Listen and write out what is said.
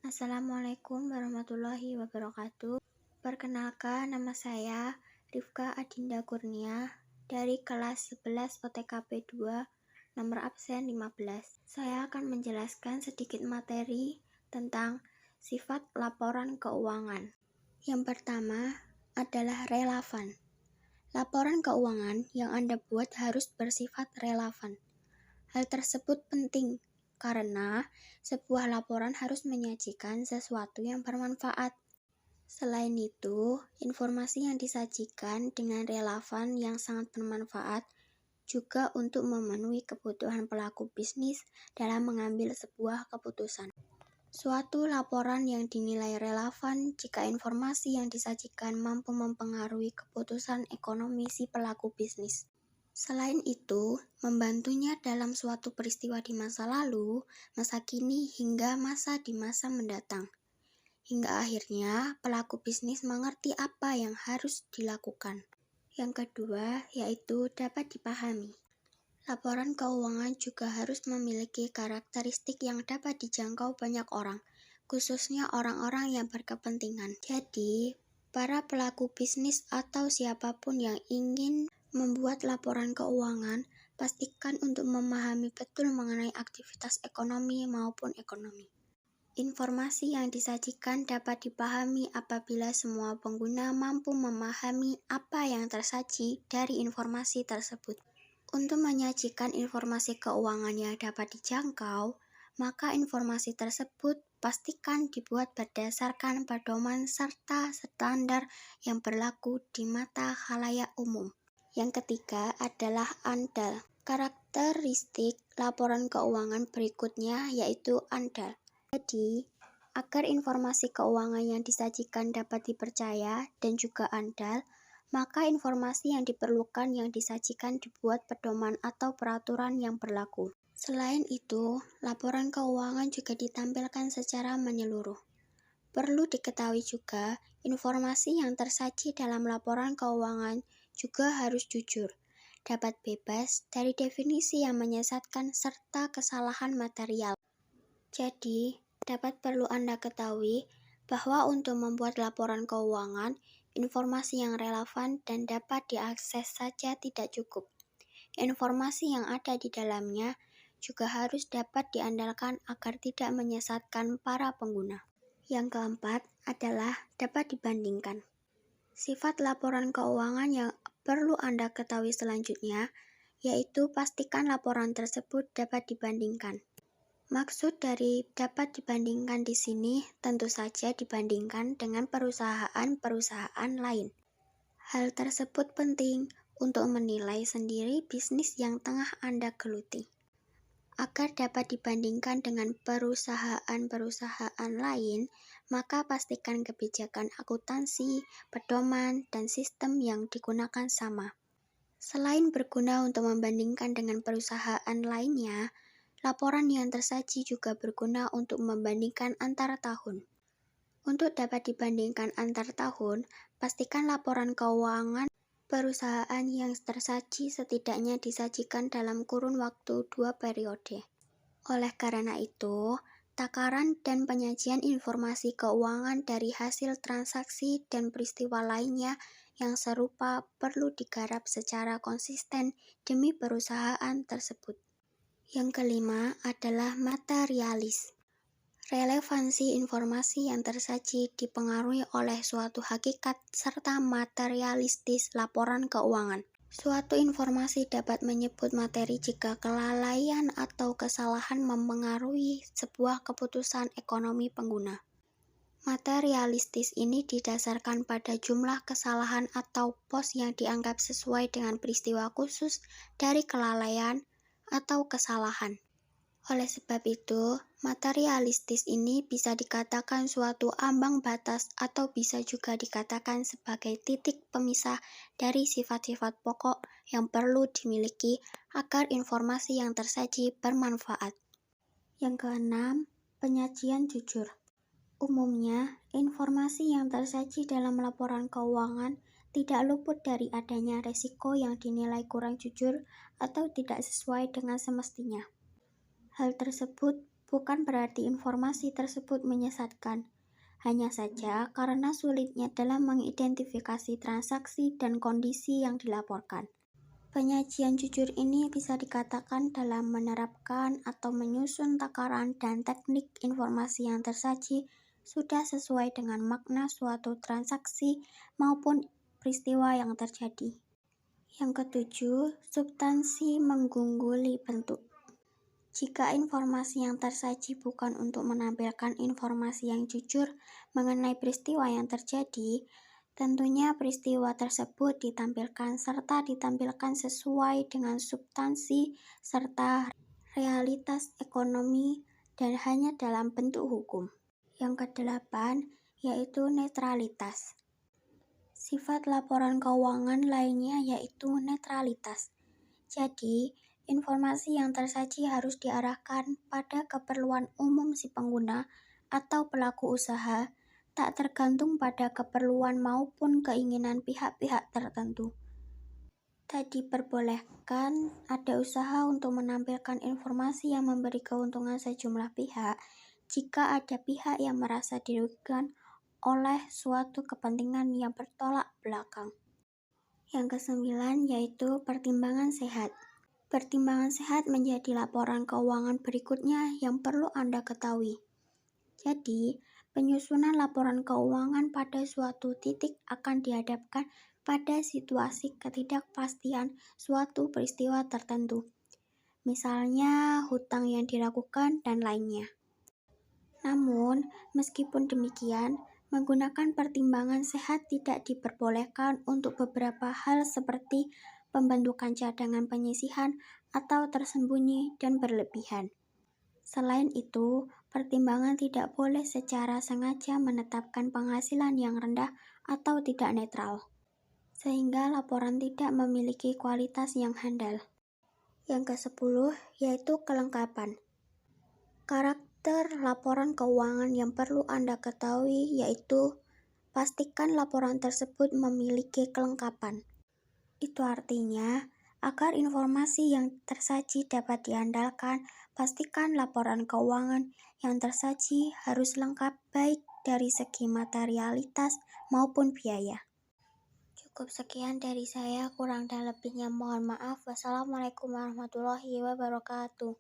Assalamualaikum warahmatullahi wabarakatuh. Perkenalkan, nama saya Rifka Adinda Kurnia dari kelas 11 OTKP 2, nomor absen 15. Saya akan menjelaskan sedikit materi tentang sifat laporan keuangan. Yang pertama adalah relevan. Laporan keuangan yang Anda buat harus bersifat relevan. Hal tersebut penting karena sebuah laporan harus menyajikan sesuatu yang bermanfaat. Selain itu, informasi yang disajikan dengan relevan yang sangat bermanfaat juga untuk memenuhi kebutuhan pelaku bisnis dalam mengambil sebuah keputusan. Suatu laporan yang dinilai relevan jika informasi yang disajikan mampu mempengaruhi keputusan ekonomi si pelaku bisnis. Selain itu, membantunya dalam suatu peristiwa di masa lalu, masa kini, hingga di masa mendatang. Hingga akhirnya pelaku bisnis mengerti apa yang harus dilakukan. Yang kedua, yaitu dapat dipahami. Laporan keuangan juga harus memiliki karakteristik yang dapat dijangkau banyak orang, khususnya orang-orang yang berkepentingan. Jadi, para pelaku bisnis atau siapapun yang ingin membuat laporan keuangan, pastikan untuk memahami betul mengenai aktivitas ekonomi maupun ekonomi. Informasi yang disajikan dapat dipahami apabila semua pengguna mampu memahami apa yang tersaji dari informasi tersebut. Untuk menyajikan informasi keuangan yang dapat dijangkau, maka informasi tersebut pastikan dibuat berdasarkan pedoman serta standar yang berlaku di mata khalayak umum. Yang ketiga adalah andal. Karakteristik laporan keuangan berikutnya yaitu andal. Jadi, agar informasi keuangan yang disajikan dapat dipercaya dan juga andal, maka informasi yang diperlukan yang disajikan dibuat pedoman atau peraturan yang berlaku. Selain itu, laporan keuangan juga ditampilkan secara menyeluruh. Perlu diketahui juga, informasi yang tersaji dalam laporan keuangan juga harus jujur, dapat bebas dari definisi yang menyesatkan serta kesalahan material. Jadi, perlu Anda ketahui bahwa untuk membuat laporan keuangan, informasi yang relevan dan dapat diakses saja tidak cukup. Informasi yang ada di dalamnya juga harus dapat diandalkan agar tidak menyesatkan para pengguna. Yang keempat adalah dapat dibandingkan. Sifat laporan keuangan yang perlu Anda ketahui selanjutnya, yaitu pastikan laporan tersebut dapat dibandingkan. Maksud dari dapat dibandingkan di sini tentu saja dibandingkan dengan perusahaan-perusahaan lain. Hal tersebut penting untuk menilai sendiri bisnis yang tengah Anda geluti. Agar dapat dibandingkan dengan perusahaan-perusahaan lain, maka pastikan kebijakan akuntansi, pedoman, dan sistem yang digunakan sama. Selain berguna untuk membandingkan dengan perusahaan lainnya, laporan yang tersaji juga berguna untuk membandingkan antar tahun. Untuk dapat dibandingkan antar tahun, pastikan laporan keuangan perusahaan yang tersaji setidaknya disajikan dalam kurun waktu 2 periode. Oleh karena itu, takaran dan penyajian informasi keuangan dari hasil transaksi dan peristiwa lainnya yang serupa perlu digarap secara konsisten demi perusahaan tersebut. Yang kelima adalah materialis. Relevansi informasi yang tersaji dipengaruhi oleh suatu hakikat serta materialistis laporan keuangan. Suatu informasi dapat menyebut materi jika kelalaian atau kesalahan mempengaruhi sebuah keputusan ekonomi pengguna. Materialistis ini didasarkan pada jumlah kesalahan atau pos yang dianggap sesuai dengan peristiwa khusus dari kelalaian atau kesalahan. Oleh sebab itu, materialistis ini bisa dikatakan suatu ambang batas atau bisa juga dikatakan sebagai titik pemisah dari sifat-sifat pokok yang perlu dimiliki agar informasi yang tersaji bermanfaat. Yang keenam, penyajian jujur. Umumnya, informasi yang tersaji dalam laporan keuangan tidak luput dari adanya resiko yang dinilai kurang jujur atau tidak sesuai dengan semestinya. Hal tersebut bukan berarti informasi tersebut menyesatkan. Hanya saja karena sulitnya dalam mengidentifikasi transaksi dan kondisi yang dilaporkan. Penyajian jujur ini bisa dikatakan dalam menerapkan atau menyusun takaran dan teknik informasi yang tersaji sudah sesuai dengan makna suatu transaksi maupun peristiwa yang terjadi. Yang ketujuh, substansi mengungguli bentuk. Jika informasi yang tersaji bukan untuk menampilkan informasi yang jujur mengenai peristiwa yang terjadi, tentunya peristiwa tersebut ditampilkan sesuai dengan substansi serta realitas ekonomi dan hanya dalam bentuk hukum. Yang kedelapan, yaitu netralitas. Sifat laporan keuangan lainnya yaitu netralitas. Jadi, informasi yang tersaji harus diarahkan pada keperluan umum si pengguna atau pelaku usaha, tak tergantung pada keperluan maupun keinginan pihak-pihak tertentu. Tak diperbolehkan ada usaha untuk menampilkan informasi yang memberi keuntungan sejumlah pihak jika ada pihak yang merasa dirugikan oleh suatu kepentingan yang bertolak belakang. Yang kesembilan yaitu pertimbangan sehat. Pertimbangan sehat menjadi laporan keuangan berikutnya yang perlu Anda ketahui. Jadi, penyusunan laporan keuangan pada suatu titik akan dihadapkan pada situasi ketidakpastian suatu peristiwa tertentu. Misalnya, hutang yang diragukan dan lainnya. Namun, meskipun demikian, menggunakan pertimbangan sehat tidak diperbolehkan untuk beberapa hal seperti pembentukan cadangan penyisihan atau tersembunyi dan berlebihan. Selain itu, pertimbangan tidak boleh secara sengaja menetapkan penghasilan yang rendah atau tidak netral, sehingga laporan tidak memiliki kualitas yang handal. Yang ke-10 yaitu kelengkapan. Karakter laporan keuangan yang perlu Anda ketahui yaitu pastikan laporan tersebut memiliki kelengkapan. Itu artinya, agar informasi yang tersaji dapat diandalkan, pastikan laporan keuangan yang tersaji harus lengkap baik dari segi materialitas maupun biaya. Cukup sekian dari saya, kurang dan lebihnya mohon maaf. Wassalamualaikum warahmatullahi wabarakatuh.